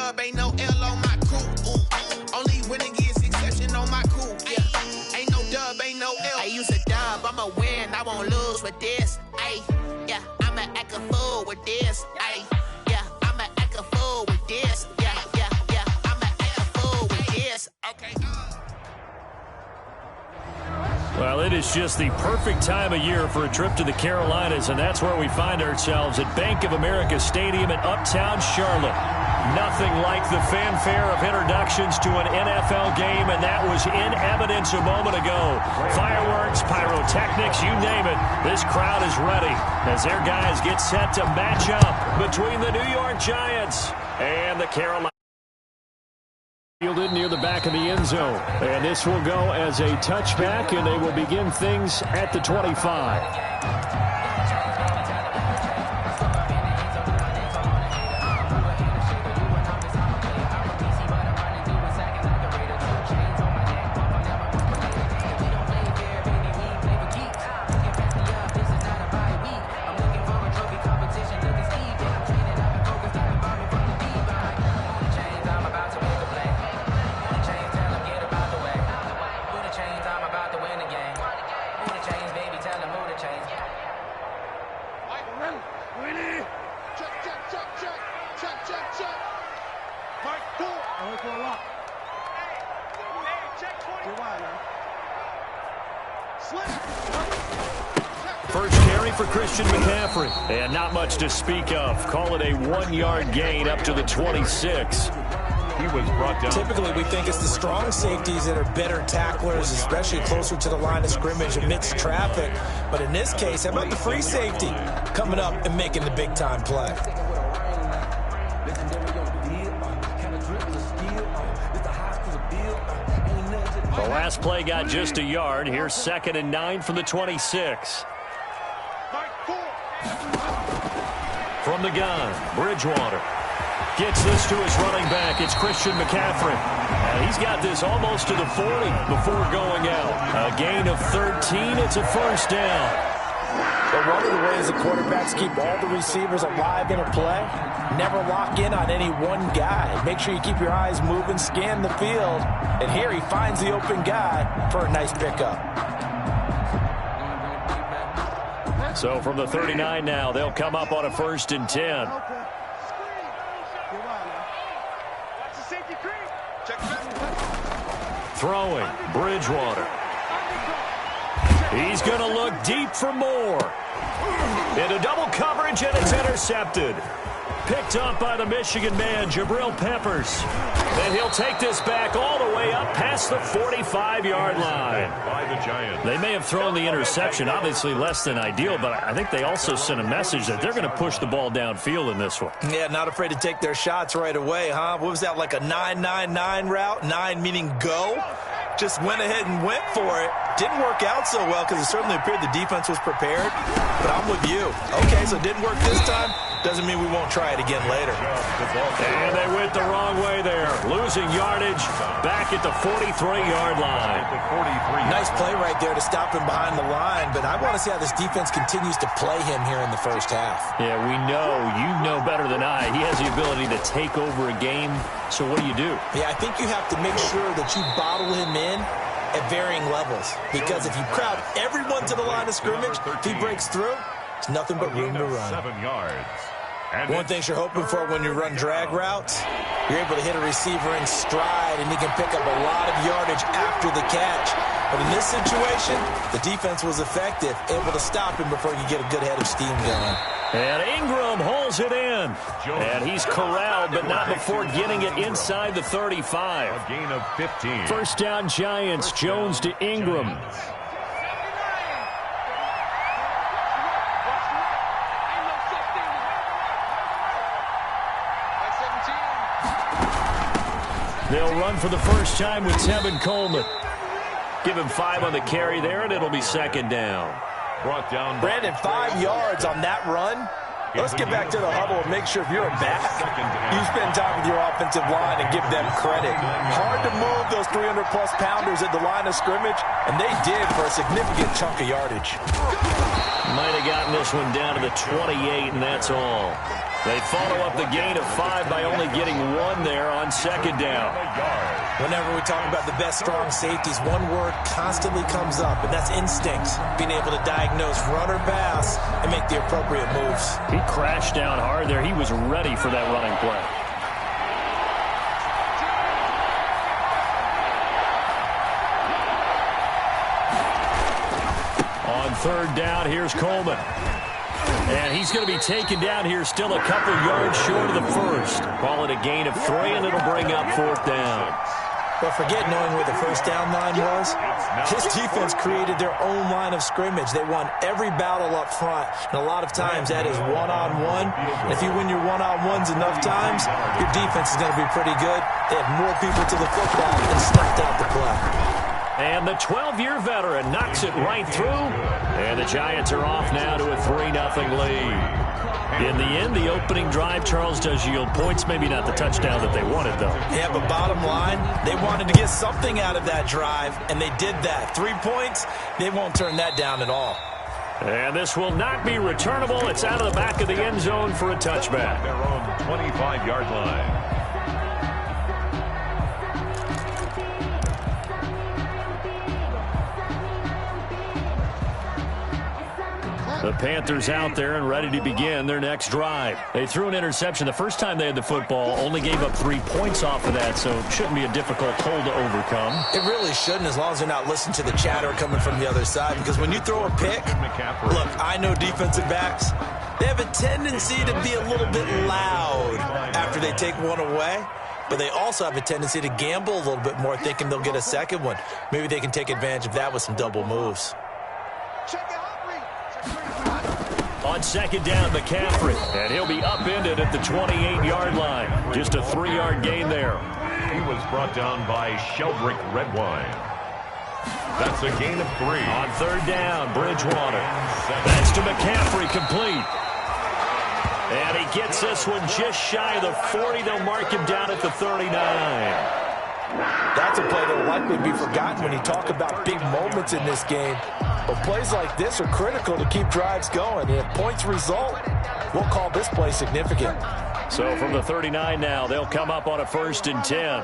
dub, ain't no L on my coupe. Only winning is exception on my coupe. Yeah, ain't no dub, ain't no L. I use a dub, I'ma win, I won't lose with this. Ay, yeah, I'ma act a fool with this. Ay, yeah, I'ma act a fool with this. Yeah, I'ma act a fool with this. Okay. Well, it is just the perfect time of year for a trip to the Carolinas, and that's where we find ourselves at Bank of America Stadium in Uptown Charlotte. Nothing like the fanfare of introductions to an NFL game, and that was in evidence a moment ago. Fireworks, pyrotechnics, you name it. This crowd is ready as their guys get set to match up between the New York Giants and the Carolinas. Fielded near the back of the end zone. And this will go as a touchback, and they will begin things at the 25. First carry for Christian McCaffrey. And not much to speak of. Call it a 1-yard gain up to the 26. He was brought down. Typically, we think it's the strong safeties that are better tacklers, especially closer to the line of scrimmage amidst traffic. But in this case, how about the free safety coming up and making the big-time play? The last play got just a yard. Here's 2nd and 9 from the 26. From the gun, Bridgewater gets this to his running back. It's Christian McCaffrey. And he's got this almost to the 40 before going out. A gain of 13. It's a first down. But one of the ways the quarterbacks keep all the receivers alive in a play, never lock in on any one guy. Make sure you keep your eyes moving, scan the field. And here he finds the open guy for a nice pickup. So from the 39 now, they'll come up on a 1st and 10. Throwing, Bridgewater. He's going to look deep for more. Into double coverage, and it's intercepted. Picked up by the Michigan man, Jabril Peppers. And he'll take this back all the way up past the 45-yard line. By the Giants. They may have thrown the interception, obviously less than ideal, but I think they also sent a message that they're going to push the ball downfield in this one. Yeah, not afraid to take their shots right away, huh? What was that, like a 9-9-9 route? 9 meaning go? Just went ahead and went for it. Didn't work out so well because it certainly appeared the defense was prepared. But I'm with you. Okay, so it didn't work this time. Doesn't mean we won't try it again later. And they went the wrong way there. Losing yardage back at the 43-yard line. Nice play right there to stop him behind the line. But I want to see how this defense continues to play him here in the first half. Yeah, we know. You know better than I. He has the ability to take over a game. So what do? Yeah, I think you have to make sure that you bottle him in at varying levels. Because if you crowd everyone to the line of scrimmage, if he breaks through, it's nothing but room to run. 7 yards. One thing you're hoping for when you run drag routes, you're able to hit a receiver in stride, and he can pick up a lot of yardage after the catch. But in this situation, the defense was effective, able to stop him before you get a good head of steam going. And Ingram holds it in. And he's corralled, but not before getting it inside the 35. A gain of 15. First down, Giants. Jones to Ingram. They'll run for the first time with Tevin Coleman. Give him 5 on the carry there, and it'll be 2nd down. Brought down. Brandon, 5 yards on that run. Let's get back to the huddle and make sure if you're a back, you spend time with your offensive line and give them credit. Hard to move those 300-plus pounders at the line of scrimmage, and they did for a significant chunk of yardage. Might have gotten this one down to the 28, and that's all. They follow up the gain of 5 by only getting 1 there on second down. Whenever we talk about the best strong safeties, one word constantly comes up, and that's instincts. Being able to diagnose run or pass and make the appropriate moves. He crashed down hard there. He was ready for that running play. On third down, here's Coleman. And he's going to be taken down here still a couple yards short of the first. Call it a gain of 3, and it'll bring up fourth down. But forget knowing where the first down line was. This defense created their own line of scrimmage. They won every battle up front, and a lot of times that is one-on-one. And if you win your one-on-ones enough times, your defense is going to be pretty good. They have more people to the football and snuffed out the play. And the 12-year veteran knocks it right through. And the Giants are off now to a 3-0 lead. In the end, the opening drive, Charles, does yield points. Maybe not the touchdown that they wanted, though. Yeah, but bottom line, they wanted to get something out of that drive, and they did that. 3 points, they won't turn that down at all. And this will not be returnable. It's out of the back of the end zone for a touchback. Their own 25-yard line. The Panthers out there and ready to begin their next drive. They threw an interception the first time they had the football, only gave up 3 points off of that, so it shouldn't be a difficult hole to overcome. It really shouldn't, as long as they're not listening to the chatter coming from the other side, because when you throw a pick, look, I know defensive backs, they have a tendency to be a little bit loud after they take one away, but they also have a tendency to gamble a little bit more, thinking they'll get a second one. Maybe they can take advantage of that with some double moves. On second down, McCaffrey, and he'll be upended at the 28-yard line. Just a 3-yard gain there. He was brought down by Sheldrick Redwine. That's a gain of 3. On third down, Bridgewater. That's to McCaffrey, complete. And he gets this one just shy of the 40. They'll mark him down at the 39. That's a play that will likely be forgotten when you talk about big moments in this game. But plays like this are critical to keep drives going. If points result, we'll call this play significant. So from the 39 now, they'll come up on a 1st and 10.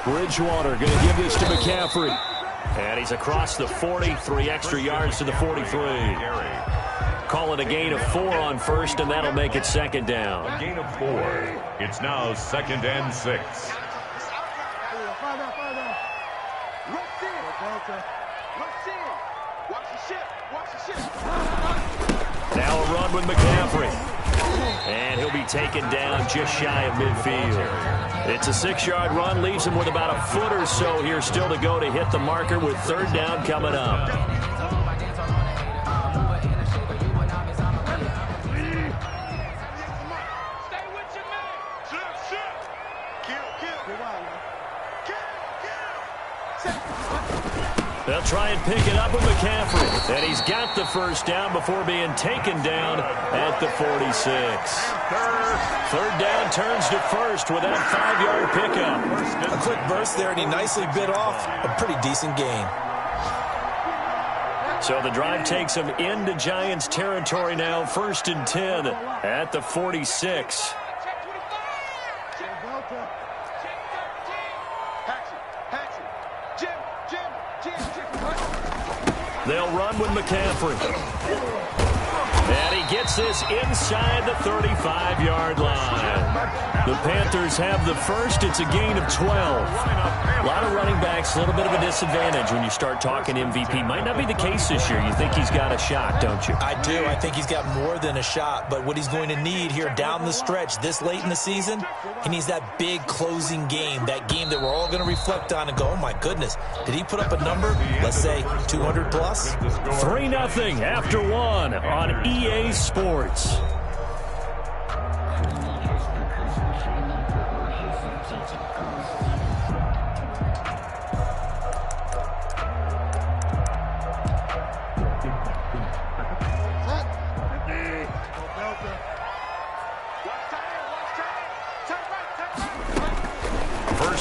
Bridgewater going to give this to McCaffrey. And he's across the 40, 3 extra yards to the 43. Call it a gain of 4 on first, and that'll make it second down. A gain of 4. It's now 2nd and 6. Now a run with McCaffrey. And he'll be taken down just shy of midfield. It's a 6-yard run, leaves him with about a foot or so here still to go to hit the marker with third down coming up. They'll try and pick it up with McCaffrey. And he's got the first down before being taken down at the 46. Third down turns to first with that 5-yard pickup. A quick burst there, and he nicely bit off a pretty decent gain. So the drive takes him into Giants territory now. 1st and 10 at the 46. They'll run with McCaffrey. And he gets this inside the 35-yard line. The Panthers have the first. It's a gain of 12. A lot of running backs, a little bit of a disadvantage when you start talking MVP. Might not be the case this year. You think he's got a shot, don't you? I do. I think he's got more than a shot. But what he's going to need here down the stretch this late in the season, he needs that big closing game, that game that we're all going to reflect on and go, oh, my goodness, did he put up a number, let's say 200 plus? 3-0 after 1 on EA Sports.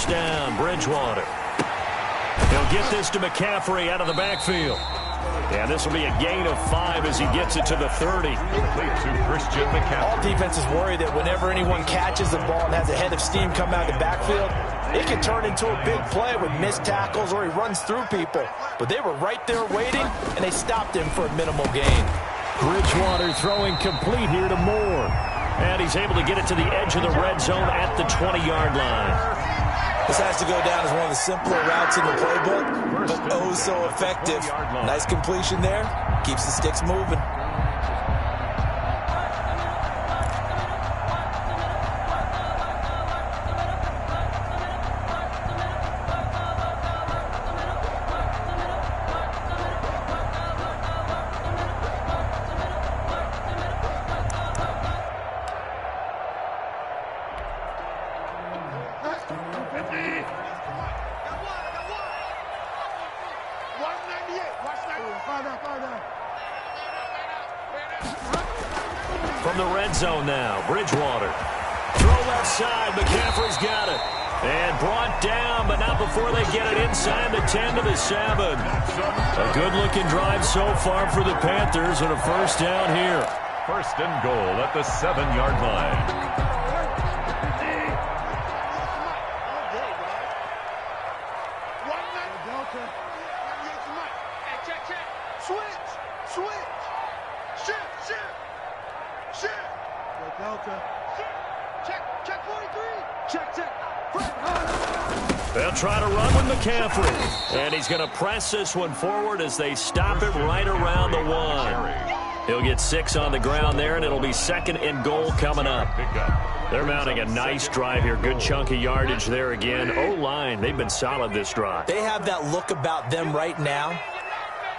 first down. Bridgewater. He'll get this to McCaffrey out of the backfield. And this will be a gain of 5 as he gets it to the 30. Complete to Christian McCaffrey. All defenses worry that whenever anyone catches the ball and has a head of steam come out of the backfield, it can turn into a big play with missed tackles or he runs through people. But they were right there waiting, and they stopped him for a minimal gain. Bridgewater throwing complete here to Moore. And he's able to get it to the edge of the red zone at the 20-yard line. This has to go down as one of the simpler routes in the playbook, but oh so effective. Nice completion there. Keeps the sticks moving. From the red zone now, Bridgewater. Throw left side, McCaffrey's got it. And brought down, but not before they get it inside the 10 to the 7. A good-looking drive so far for the Panthers and a first down here. First and goal at the 7-yard line. They'll try to run with McCaffrey. And he's going to press this one forward as they stop it right around the 1. He'll get 6 on the ground there, and it'll be second and goal coming up. They're mounting a nice drive here. Good chunk of yardage there again. O-line, they've been solid this drive. They have that look about them right now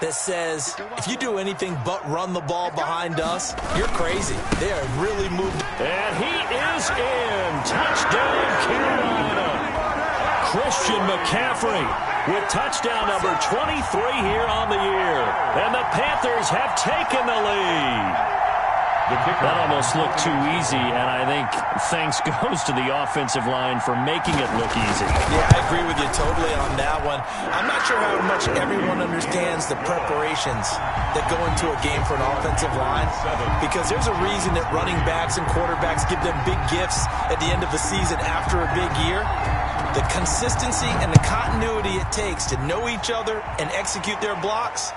that says, if you do anything but run the ball behind us, you're crazy. They are really moved. And he is in. Touchdown, Carolina. Christian McCaffrey with touchdown number 23 here on the year. And the Panthers have taken the lead. That almost looked too easy, and I think thanks goes to the offensive line for making it look easy. Yeah, I agree with you totally on that one. I'm not sure how much everyone understands the preparations that go into a game for an offensive line, because there's a reason that running backs and quarterbacks give them big gifts at the end of the season after a big year. The consistency and the continuity it takes to know each other and execute their blocks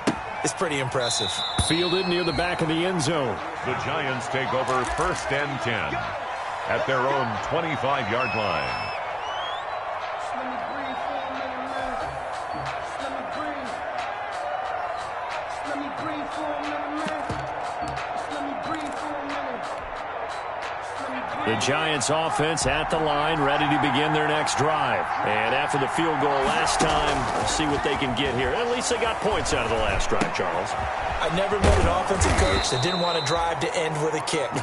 is pretty impressive. Fielded near the back of the end zone. The Giants take over first and 10 at their own 25-yard line. The Giants offense at the line, ready to begin their next drive. And after the field goal last time, we'll see what they can get here. At least they got points out of the last drive, Charles. I never met an offensive coach that didn't want to drive to end with a kick.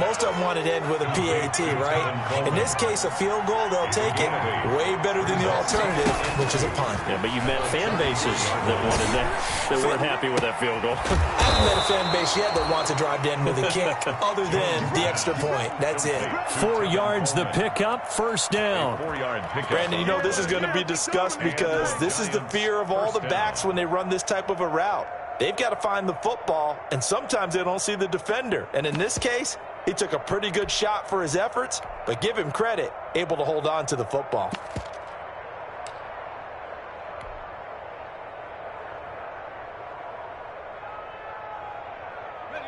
Most of them wanted to end with a PAT, right? In this case, a field goal, they'll take it. Way better than the alternative, which is a punt. Yeah, but you've met fan bases that wanted that weren't happy with that field goal. I haven't met a fan base yet that wants to drive to end with a kick, other than the extra point. That's it. 4 yards the pickup, first down. 4-yard pickup. Brandon, you know this is going to be discussed because this is the fear of all the backs when they run this type of a route. They've got to find the football, and sometimes they don't see the defender. And in this case, he took a pretty good shot for his efforts, but give him credit, able to hold on to the football.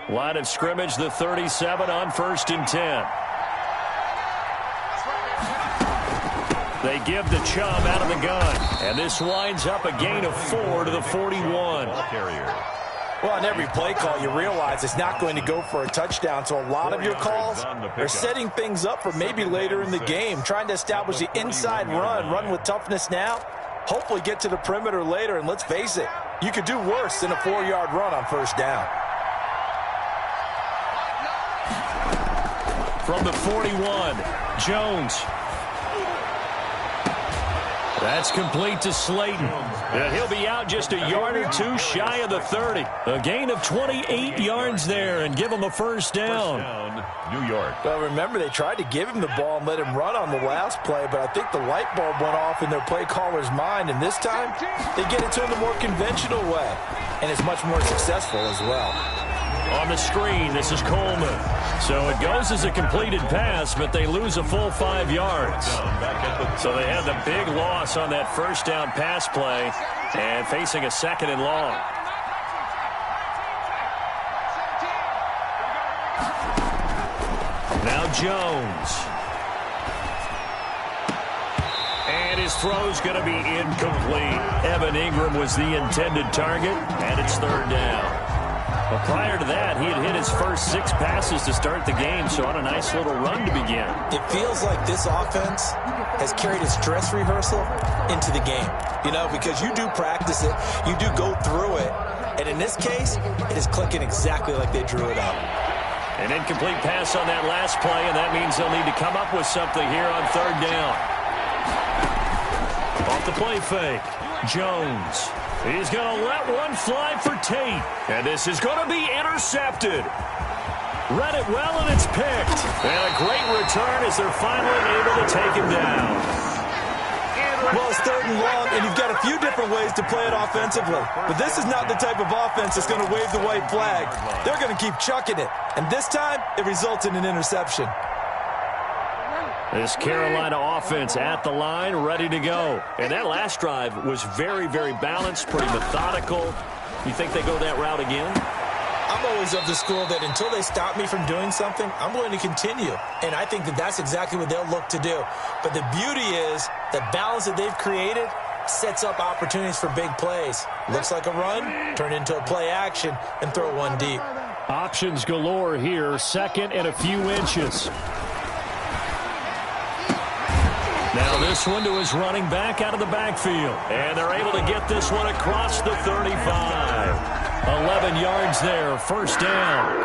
Line of scrimmage, the 37 on first and 10. They give the Chubb out of the gun. And this winds up a gain of 4 to the 41. Well, on every play call, you realize it's not going to go for a touchdown. So a lot of your calls are setting things up for maybe later in the game, trying to establish the inside run with toughness now, hopefully get to the perimeter later. And let's face it, you could do worse than a 4-yard run on first down. From the 41, Jones. That's complete to Slayton. And he'll be out just a yard or two shy of the 30. A gain of 28 yards there and give him a first down. New York. Well, remember, they tried to give him the ball and let him run on the last play, but I think the light bulb went off in their play caller's mind, and this time they get it to him the more conventional way, and it's much more successful as well. On the screen, this is Coleman. So it goes as a completed pass, but they lose a full 5 yards. So they had the big loss on that first down pass play and facing a 2nd and long. Now Jones. And his throw's going to be incomplete. Evan Ingram was the intended target, and it's 3rd down. But prior to that, he had hit his first 6 passes to start the game, so on a nice little run to begin. It feels like this offense has carried its dress rehearsal into the game. You know, because you do practice it, you do go through it, and in this case, it is clicking exactly like they drew it up. An incomplete pass on that last play, and that means they'll need to come up with something here on 3rd down. Off the play fake, Jones. He's going to let one fly for Tate. And this is going to be intercepted. Read it well, and it's picked. And a great return as they're finally able to take him down. Well, it's 3rd and long, and you've got a few different ways to play it offensively. But this is not the type of offense that's going to wave the white flag. They're going to keep chucking it. And this time, it results in an interception. This Carolina offense at the line, ready to go. And that last drive was very, very balanced, pretty methodical. You think they go that route again? I'm always of the school that until they stop me from doing something, I'm going to continue. And I think that that's exactly what they'll look to do. But the beauty is the balance that they've created sets up opportunities for big plays. Looks like a run, turn into a play action, and throw one deep. Options galore here, 2nd and a few inches. Now this one to his running back out of the backfield. And they're able to get this one across the 35. 11 yards there, 1st down.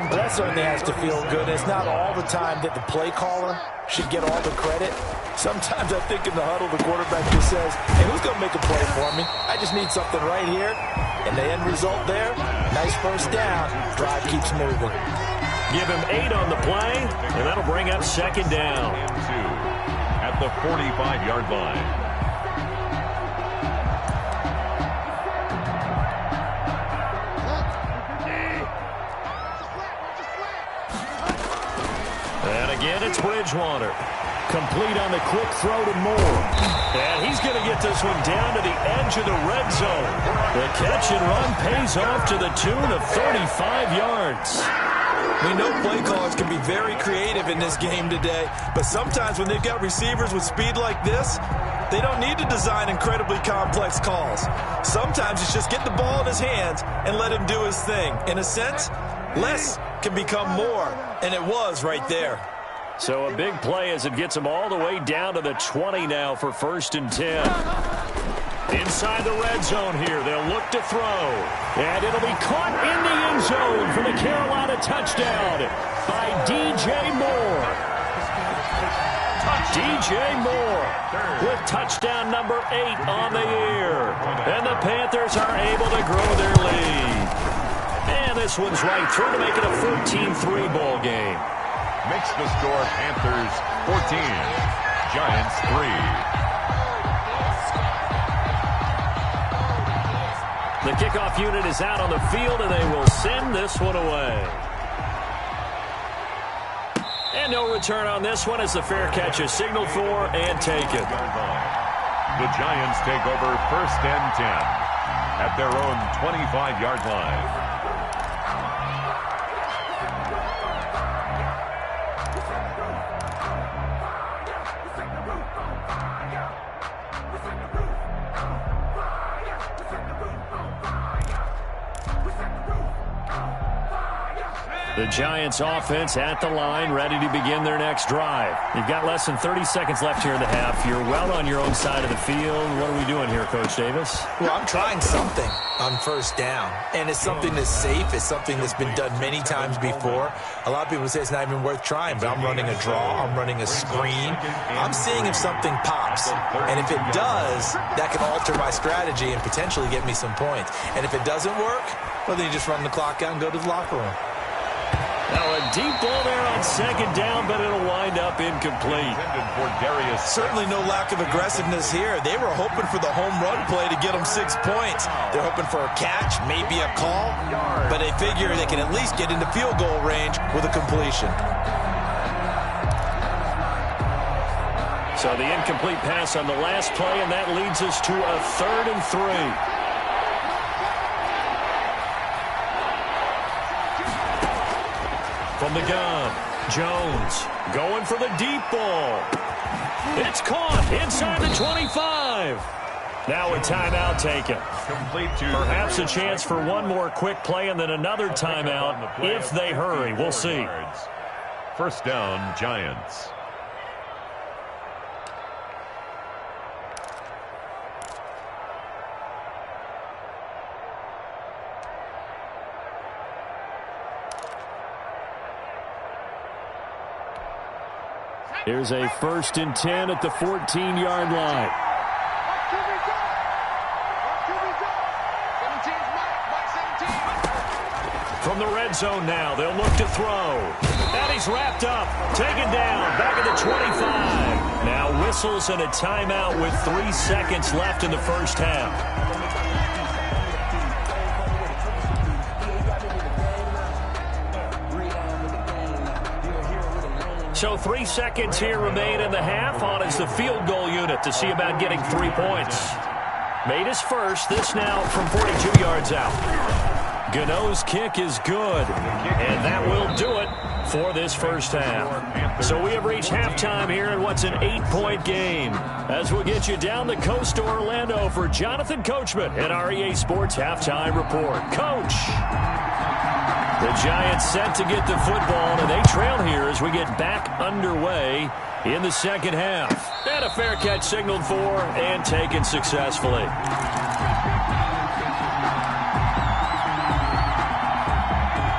That certainly has to feel good. It's not all the time that the play caller should get all the credit. Sometimes I think in the huddle, the quarterback just says, hey, who's going to make a play for me? I just need something right here. And the end result there, nice 1st down. Drive keeps moving. Give him 8 on the play, and that'll bring up 2nd down. At the 45-yard line. And again, it's Bridgewater. Complete on the quick throw to Moore. And he's going to get this one down to the edge of the red zone. The catch and run pays off to the tune of 35 yards. We know play callers can be very creative in this game today, but sometimes when they've got receivers with speed like this, they don't need to design incredibly complex calls. Sometimes it's just get the ball in his hands and let him do his thing. In a sense, less can become more, and it was right there. So a big play as it gets them all the way down to the 20 now for 1st and 10. Inside the red zone here, they'll look to throw. And it'll be caught in the end zone for the Carolina touchdown by DJ Moore. DJ Moore with touchdown number 8 on the year. And the Panthers are able to grow their lead. And this one's right through to make it a 14-3 ball game. Makes the score Panthers 14, Giants 3. The kickoff unit is out on the field, and they will send this one away. And no return on this one as the fair catch is signaled for and taken. The Giants take over 1st and 10 at their own 25-yard line. The Giants offense at the line, ready to begin their next drive. You've got less than 30 seconds left here in the half. You're well on your own side of the field. What are we doing here, Coach Davis? Well, I'm trying something on first down, and it's something that's safe. It's something that's been done many times before. A lot of people say it's not even worth trying, but I'm running a draw. I'm running a screen. I'm seeing if something pops, and if it does, that can alter my strategy and potentially get me some points. And if it doesn't work, well, then you just run the clock out and go to the locker room. Now a deep ball there on second down, but it'll wind up incomplete. Certainly no lack of aggressiveness here. They were hoping for the home run play to get them 6 points. They're hoping for a catch, maybe a call, but they figure they can at least get into field goal range with a completion. So the incomplete pass on the last play, and that leads us to a 3rd and 3. From the gun, Jones going for the deep ball. It's caught inside the 25. Now a timeout taken. Perhaps a chance for one more quick play and then another timeout if they hurry. We'll see. First down, Giants. Here's a 1st and 10 at the 14-yard line. From the red zone now, they'll look to throw. And he's wrapped up, taken down, back at the 25. Now whistles and a timeout with 3 seconds left in the first half. So 3 seconds here remain in the half. On is the field goal unit to see about getting 3 points. Made his first. This now from 42 yards out. Gano's kick is good. And that will do it for this first half. So we have reached halftime here in what's an 8-point game. As we'll get you down the coast to Orlando for Jonathan Coachman at our EA Sports Halftime Report. Coach. The Giants set to get the football, and they trail here as we get back underway in the second half. And a fair catch signaled for and taken successfully.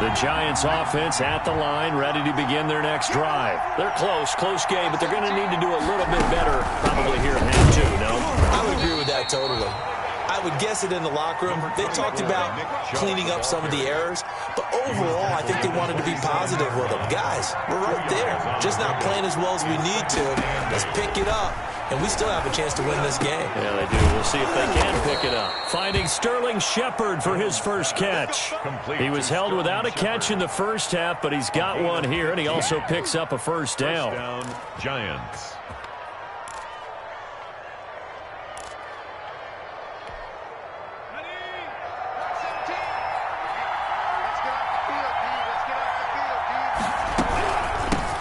The Giants offense at the line, ready to begin their next drive. They're close game, but they're going to need to do a little bit better probably here in half two, no? I would agree with that totally. I would guess it in the locker room. They talked about cleaning up some of the errors, but overall, I think they wanted to be positive with them. Guys, we're right there. Just not playing as well as we need to. Let's pick it up, and we still have a chance to win this game. Yeah, they do. We'll see if they can pick it up. Finding Sterling Shepard for his first catch. He was held without a catch in the first half, but he's got one here, and he also picks up a first down. Giants.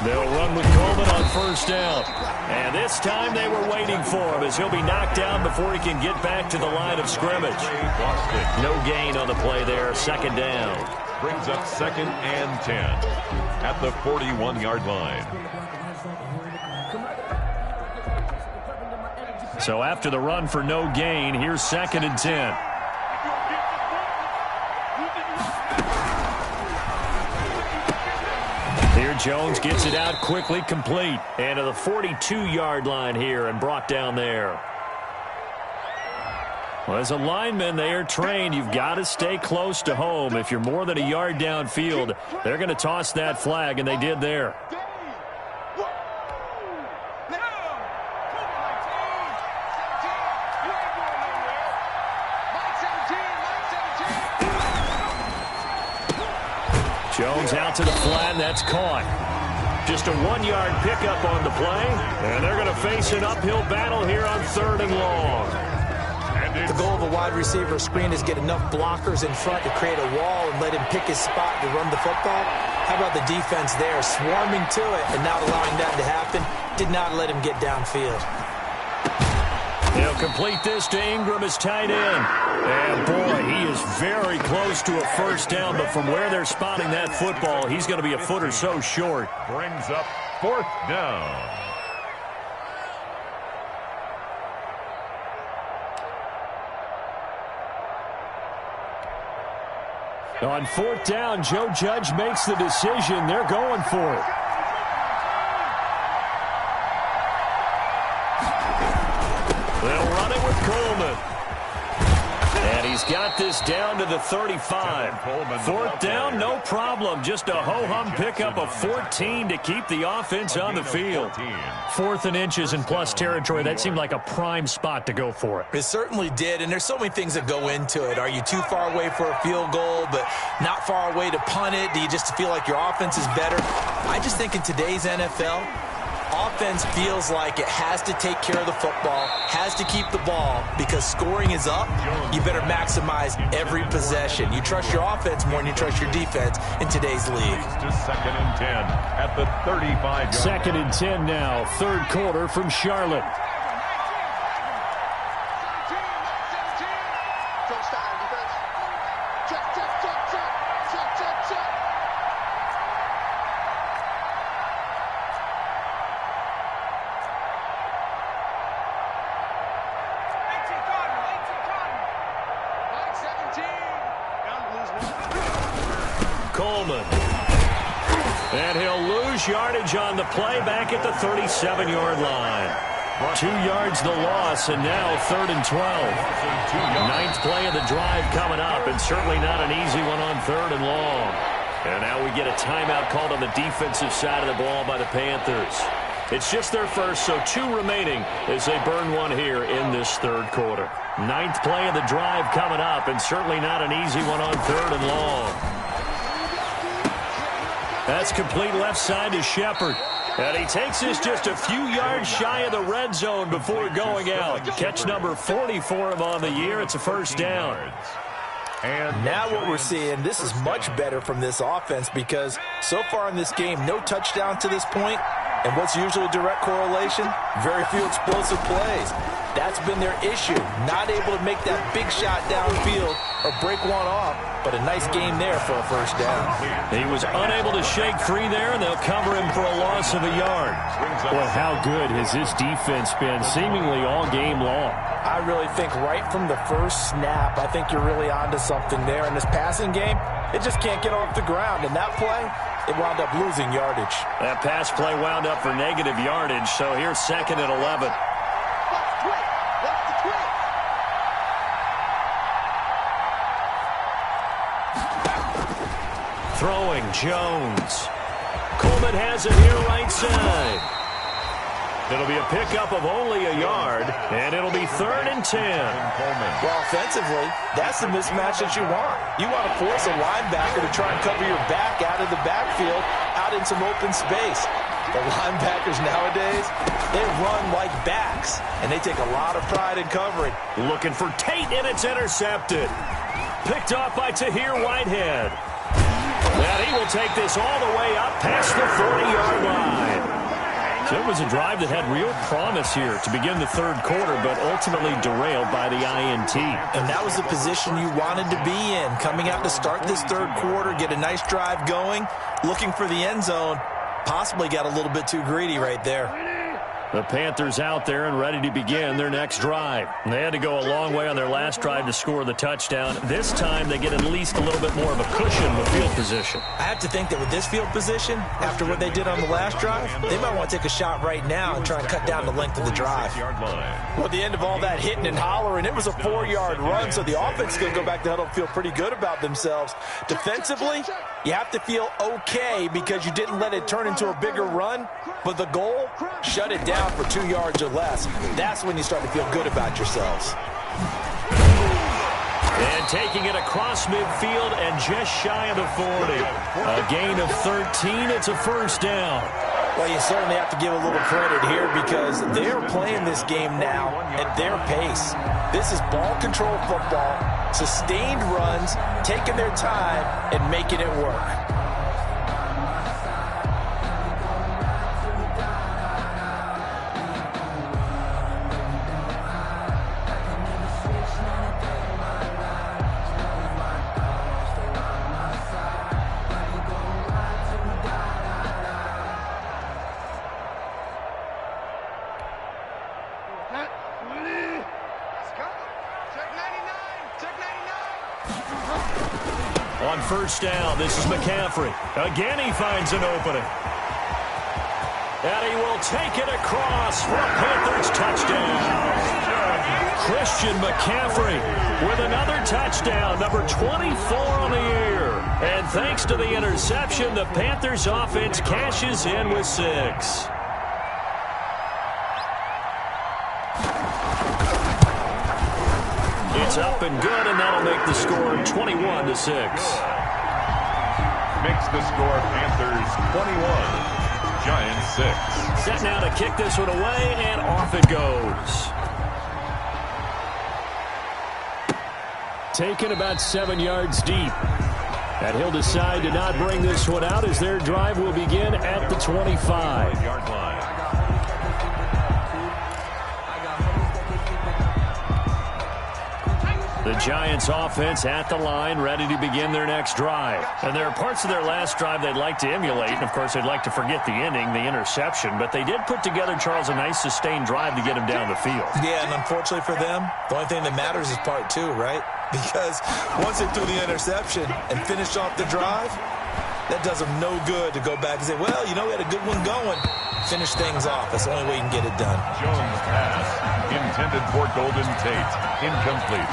They'll run with Coleman on first down. And this time they were waiting for him as he'll be knocked down before he can get back to the line of scrimmage. No gain on the play there. Second down. Brings up 2nd and 10 at the 41-yard line. So after the run for no gain, here's 2nd and 10. Here Jones gets it out quickly, complete. And to the 42-yard line here and brought down there. Well, as a lineman, they are trained. You've got to stay close to home. If you're more than a yard downfield, they're going to toss that flag, and they did there. Jones out to the flat, and that's caught. Just a 1-yard pickup on the play, and they're going to face an uphill battle here on 3rd and long. The goal of a wide receiver screen is get enough blockers in front to create a wall and let him pick his spot to run the football. How about the defense there, swarming to it and not allowing that to happen? Did not let him get downfield. He'll complete this to Ingram as tight end. And, boy, he is very close to a first down, but from where they're spotting that football, he's going to be a foot or so short. Brings up 4th down. On 4th down, Joe Judge makes the decision. They're going for it. They'll run it with Coleman. And he's got this down to the 35. 4th down, no problem. Just a ho-hum pickup of 14 to keep the offense on the field. 4th and inches in plus territory. That seemed like a prime spot to go for it. It certainly did, and there's so many things that go into it. Are you too far away for a field goal, but not far away to punt it? Do you just feel like your offense is better? I just think in today's NFL, offense feels like it has to take care of the football, has to keep the ball, because scoring is up. You better maximize every possession. You trust your offense more than you trust your defense in today's league. To 2nd and 10 at the 35-yard. 2nd and 10 now, 3rd quarter from Charlotte. Coleman. And he'll lose yardage on the play back at the 37-yard line. 2 yards the loss, and now 3rd and 12. 9th play of the drive coming up, and certainly not an easy one on 3rd and long. And now we get a timeout called on the defensive side of the ball by the Panthers. It's just their first, so 2 remaining as they burn one here in this 3rd quarter. 9th play of the drive coming up, and certainly not an easy one on 3rd and long. That's complete left side to Shepard. And he takes this just a few yards shy of the red zone before going out. Catch number 40 for him on the year. It's a first down. And now what we're seeing, this is much better from this offense, because so far in this game, no touchdown to this point. And what's usually a direct correlation? Very few explosive plays. That's been their issue. Not able to make that big shot downfield or break one off, but a nice game there for a first down. He was unable to shake free there, and they'll cover him for a loss of a yard. Boy, how good has this defense been seemingly all game long? I really think right from the first snap, I think you're really onto something there. In this passing game, it just can't get off the ground. And that play, it wound up losing yardage. That pass play wound up for negative yardage, so here's 2nd and 11. Throwing Jones. Coleman has it here right side. It'll be a pickup of only a yard, and it'll be 3rd and 10. Well, offensively, that's the mismatch that you want. You want to force a linebacker to try and cover your back out of the backfield, out in some open space. The linebackers nowadays, they run like backs, and they take a lot of pride in covering. Looking for Tate, and it's intercepted. Picked off by Tahir Whitehead. And he will take this all the way up past the 40-yard line. So it was a drive that had real promise here to begin the 3rd quarter, but ultimately derailed by the INT. And that was the position you wanted to be in, coming out to start this 3rd quarter, get a nice drive going, looking for the end zone. Possibly got a little bit too greedy right there. The Panthers out there and ready to begin their next drive. They had to go a long way on their last drive to score the touchdown. This time they get at least a little bit more of a cushion with field position. I have to think that with this field position, after what they did on the last drive, they might want to take a shot right now and try and cut down the length of the drive. Well, at the end of all that hitting and hollering, it was a 4-yard run, so the offense is going to go back to huddle and feel pretty good about themselves. Defensively, you have to feel okay because you didn't let it turn into a bigger run, but the goal, shut it down for 2 yards or less. That's when you start to feel good about yourselves. And taking it across midfield and just shy of the 40. A gain of 13. It's a first down. Well, you certainly have to give a little credit here because they're playing this game now at their pace. This is ball control football, sustained runs, taking their time and making it work. first down. This is McCaffrey. Again, he finds an opening. And he will take it across for a Panthers touchdown. Christian McCaffrey with another touchdown, number 24 on the year. And thanks to the interception, the Panthers offense cashes in with 6. It's up and good, and that'll make the score 21-6. Makes the score Panthers 21, Giants 6. Set now to kick this one away, and off it goes. Taken about 7 yards deep. And he'll decide to not bring this one out as their drive will begin at the 25-yard line. The Giants offense at the line, ready to begin their next drive. And there are parts of their last drive they'd like to emulate. And, of course, they'd like to forget the ending, the interception. But they did put together, Charles, a nice sustained drive to get him down the field. Yeah, and unfortunately for them, the only thing that matters is part 2, right? Because once they threw the interception and finished off the drive, that does them no good to go back and say, well, you know, we had a good one going. Finish things off. That's the only way you can get it done. Jones' pass intended for Golden Tate. Incomplete.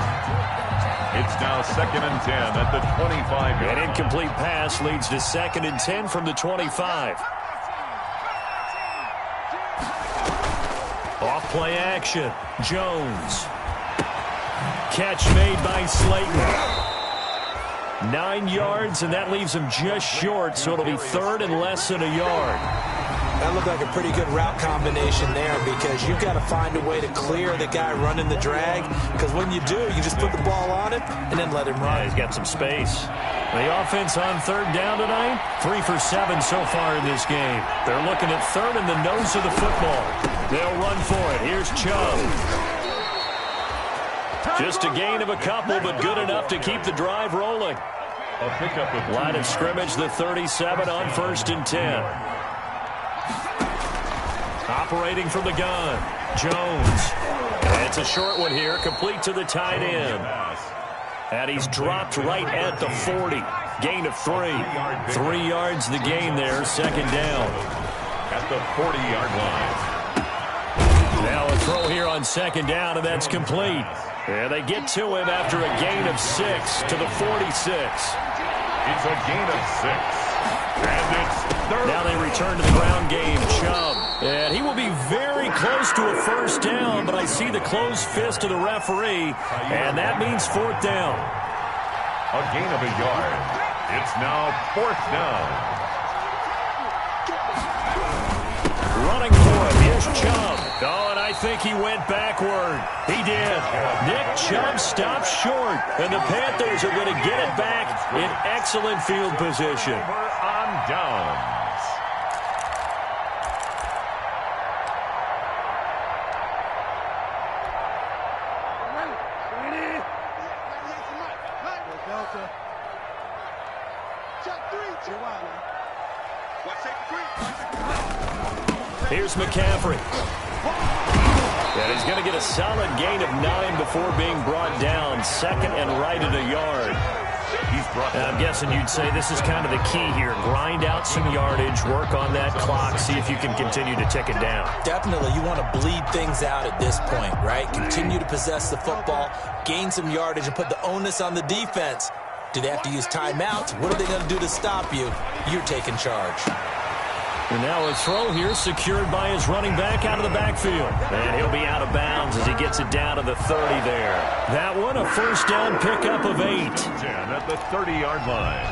It's now 2nd and 10 at the 25. An incomplete pass leads to 2nd and 10 from the 25. Off play action. Jones. Catch made by Slayton. 9 yards, and that leaves him just short, so it'll be 3rd and less than a yard. That looked like a pretty good route combination there because you've got to find a way to clear the guy running the drag, because when you do, you just put the ball on him and then let him run. Yeah, he's got some space. The offense on 3rd down tonight, 3 for 7 so far in this game. They're looking at 3rd in the nose of the football. They'll run for it. Here's Chubb. Just a gain of a couple, but good enough to keep the drive rolling. Line of scrimmage, the 37 on 1st and 10. Operating from the gun, Jones. And it's a short one here, complete to the tight end. And he's dropped right at the 40. Gain of 3. 3 yards the gain there, 2nd down. At the 40-yard line. Now a throw here on 2nd down, and that's complete. And they get to him after a gain of 6 to the 46. It's a gain of 6. And it's 3rd. Now they return to the ground game. Chubb. And he will be very close to a 1st down, but I see the closed fist of the referee, and that means 4th down. A gain of a yard. It's now 4th down. Running for it. Here's Chubb. Oh, and I think he went backward. He did. Nick Chubb stopped short, and the Panthers are going to get it back in excellent field position. On downs. Here's McCaffrey. And he's going to get a solid gain of 9 before being brought down. 2nd and right at a yard. And I'm guessing you'd say this is kind of the key here. Grind out some yardage, work on that clock, see if you can continue to tick it down. Definitely, you want to bleed things out at this point, right? Continue to possess the football, gain some yardage, and put the onus on the defense. Do they have to use timeouts? What are they going to do to stop you? You're taking charge. And now a throw here secured by his running back out of the backfield. And he'll be out of bounds as he gets it down to the 30 there. That one a 1st down pickup of 8. 10 at the 30-yard line.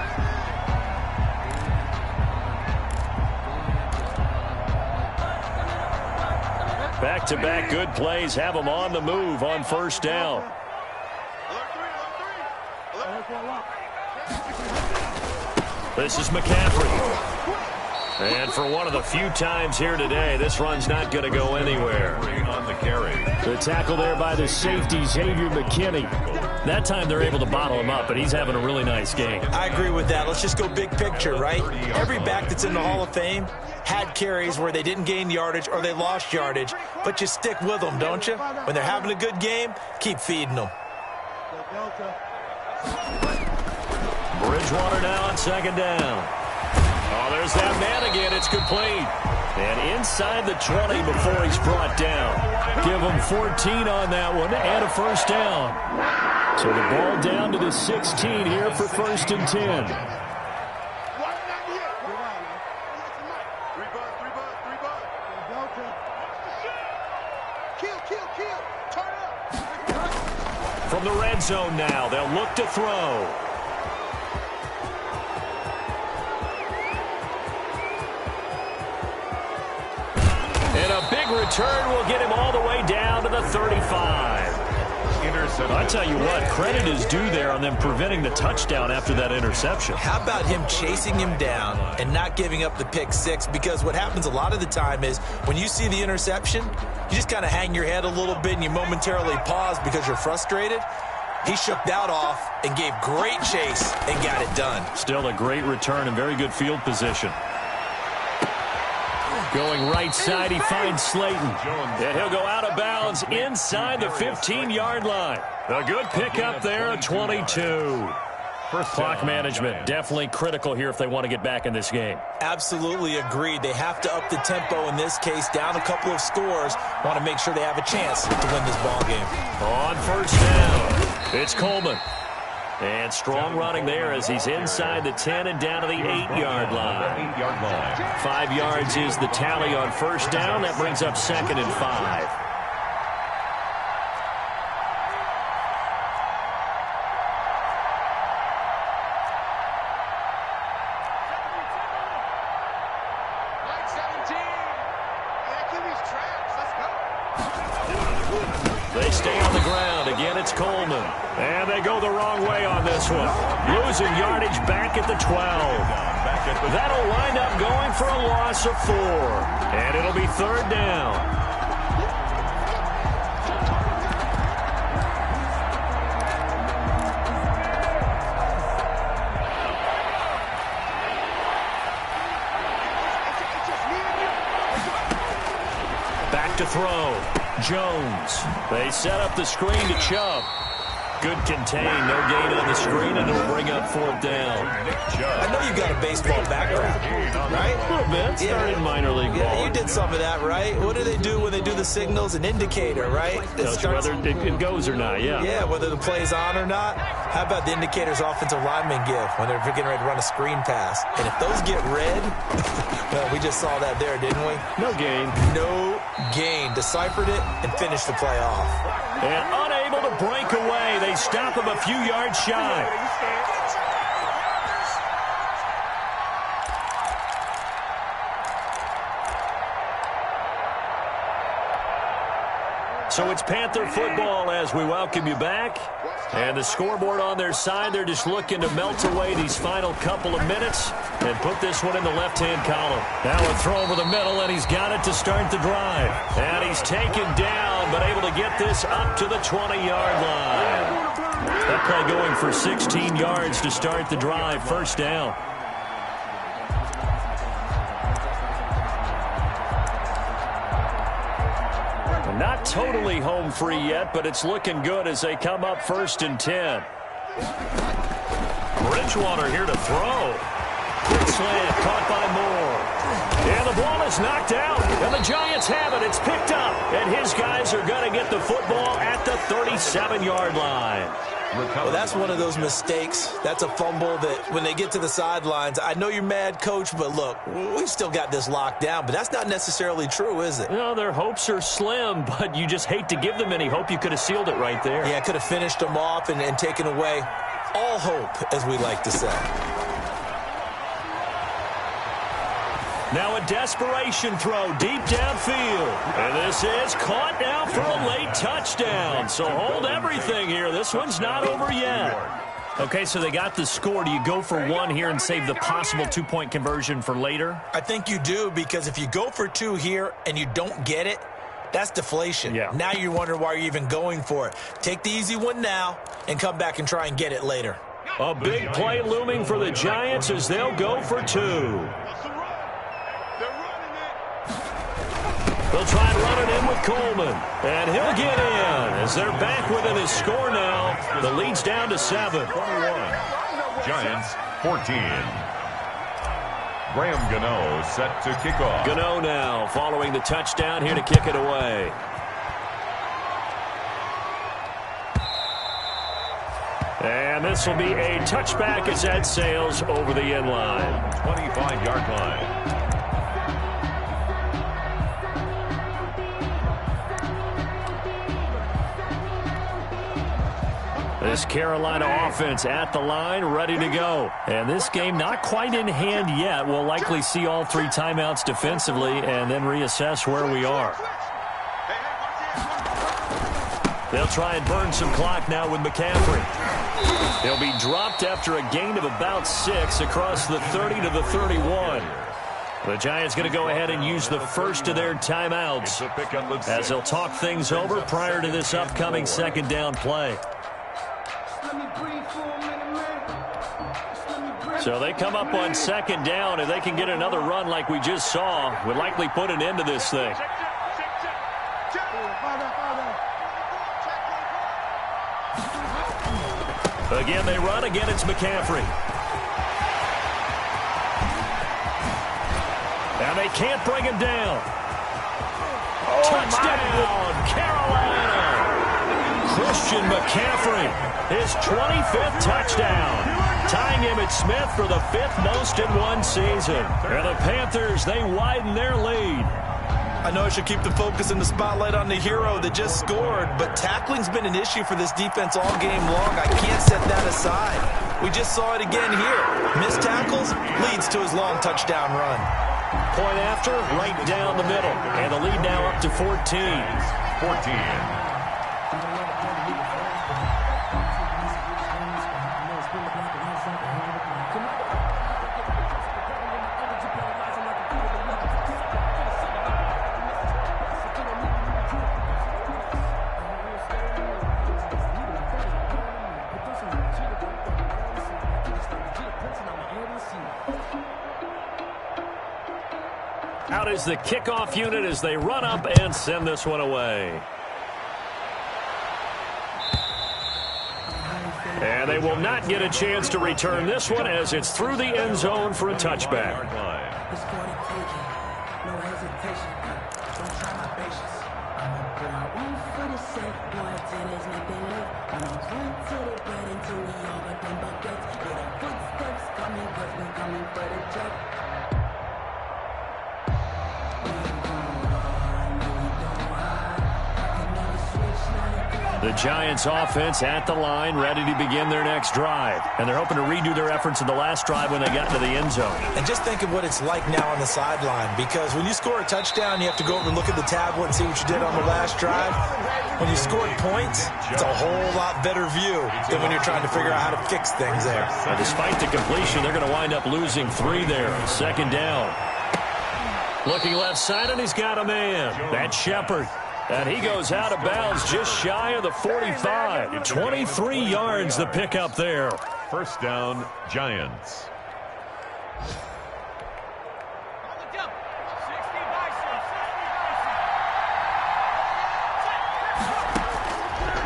Back-to-back good plays have him on the move on 1st down. This is McCaffrey. And for one of the few times here today, this run's not going to go anywhere. On the carry. The tackle there by the safety, Xavier McKinney. That time they're able to bottle him up, but he's having a really nice game. I agree with that. Let's just go big picture, right? Every back that's in the Hall of Fame had carries where they didn't gain yardage or they lost yardage, but you stick with them, don't you? When they're having a good game, keep feeding them. Bridgewater now on second down. Oh, there's that man again. It's complete. And inside the 20 before he's brought down. Give him 14 on that one and a first down. So the ball down to the 16 here for 1st and 10. From the red zone now, they'll look to throw. And a big return will get him all the way down to the 35. I tell you what, credit is due there on them preventing the touchdown after that interception. How about him chasing him down and not giving up the pick six? Because what happens a lot of the time is when you see the interception, you just kind of hang your head a little bit and you momentarily pause because you're frustrated. He shook that off and gave great chase and got it done. Still a great return and very good field position. Going right side, he finds Slayton. And he'll go out of bounds inside the 15-yard line. A good pickup there, a 22. Clock management, definitely critical here if they want to get back in this game. Absolutely agreed. They have to up the tempo in this case, down a couple of scores. Want to make sure they have a chance to win this ball game. On first down, it's Coleman. And strong running there as he's inside the 10 and down to the 8-yard line. 5 yards is the tally on first down. That brings up 2nd and 5. They stay on the ground. Again, it's Coleman. And they go the wrong way on this one. Losing yardage back at the 12. That'll wind up going for a loss of 4. And it'll be 3rd down. Back to throw. Jones. They set up the screen to Chubb. Good contain, no gain on the screen, and it'll bring up 4th down. I know you got a baseball background, right? A little bit. Started minor league ball. Yeah, you did some of that, right? What do they do when they do the signals? An indicator, right? Whether it goes or not, yeah. Yeah, whether the play's on or not. How about the indicators offensive linemen give when they're getting ready to run a screen pass? And if those get red, well, we just saw that there, didn't we? No gain. No gain. Deciphered it and finished the play off. And unable to break away. They stop him a few yards shy. So it's Panther football as we welcome you back. And the scoreboard on their side, they're just looking to melt away these final couple of minutes and put this one in the left-hand column. Now a throw over the middle, and he's got it to start the drive. And he's taken down, but able to get this up to the 20-yard line. That play going for 16 yards to start the drive. 1st down. Not totally home free yet, but it's looking good as they come up 1st and 10. Bridgewater here to throw. Quick slant caught by Moore. And the ball is knocked out, and the Giants have it. It's picked up, and his guys are going to get the football at the 37-yard line. Well, that's one of those mistakes. That's a fumble that when they get to the sidelines, I know you're mad, Coach, but look, we've still got this locked down. But that's not necessarily true, is it? No, their hopes are slim, but you just hate to give them any hope. You could have sealed it right there. Yeah, could have finished them off and taken away all hope, as we like to say. Now a desperation throw deep downfield. And this is caught now for a late touchdown. So hold everything here. This one's not over yet. Okay, so they got the score. Do you go for 1 here and save the possible 2-point conversion for later? I think you do, because if you go for 2 here and you don't get it, that's deflation. Yeah. Now you wonder why you're even going for it. Take the easy one now and come back and try and get it later. A big play looming for the Giants as they'll go for 2. They'll try and run it in with Coleman. And he'll get in as they're back within his score now. The lead's down to 7. 21. Giants 14. Graham Gano set to kick off. Gano now following the touchdown here to kick it away. And this will be a touchback as that sails over the end line. 25-yard line. This Carolina offense at the line, ready to go. And this game not quite in hand yet. We'll likely see all 3 timeouts defensively and then reassess where we are. They'll try and burn some clock now with McCaffrey. He'll be dropped after a gain of about 6 across the 30 to the 31. The Giants going to go ahead and use the first of their timeouts as they'll talk things over prior to this upcoming second down play. So they come up on second down, and they can get another run like we just saw. Would likely put an end to this thing. Again, they run. Again, it's McCaffrey. And they can't bring him down. Touchdown, Carolina. Christian McCaffrey, his 25th touchdown. Tying Emmitt Smith for the 5th most in one season. And the Panthers, they widen their lead. I know I should keep the focus and the spotlight on the hero that just scored, but tackling's been an issue for this defense all game long. I can't set that aside. We just saw it again here. Missed tackles leads to his long touchdown run. Point after, right down the middle. And the lead now up to 14. 14. Out is the kickoff unit as they run up and send this one away. And they will not get a chance to return this one as it's through the end zone for a touchback. The Giants offense at the line, ready to begin their next drive. And they're hoping to redo their efforts in the last drive when they got into the end zone. And just think of what it's like now on the sideline, because when you score a touchdown, you have to go over and look at the tablet and see what you did on the last drive. When you scored points, it's a whole lot better view than when you're trying to figure out how to fix things there. And despite the completion, they're going to wind up losing 3 there. Second down. Looking left side, and he's got a man. That's Shepard. And he goes out of bounds just shy of the 45. 23 yards the pickup there. First down, Giants.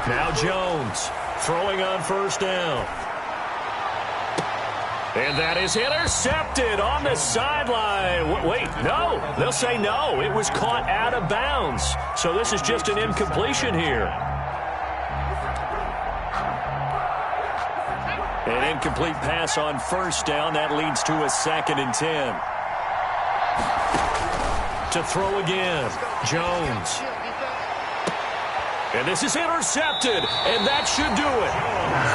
Now Jones throwing on first down. And that is intercepted on the sideline. Wait, no. They'll say no. It was caught out of bounds. So this is just an incompletion here. An incomplete pass on first down. That leads to a 2nd and 10. To throw again. Jones. And this is intercepted. And that should do it.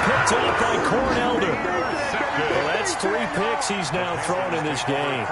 Picked up by Cornelder. Well, that's 3 picks he's now thrown in this game.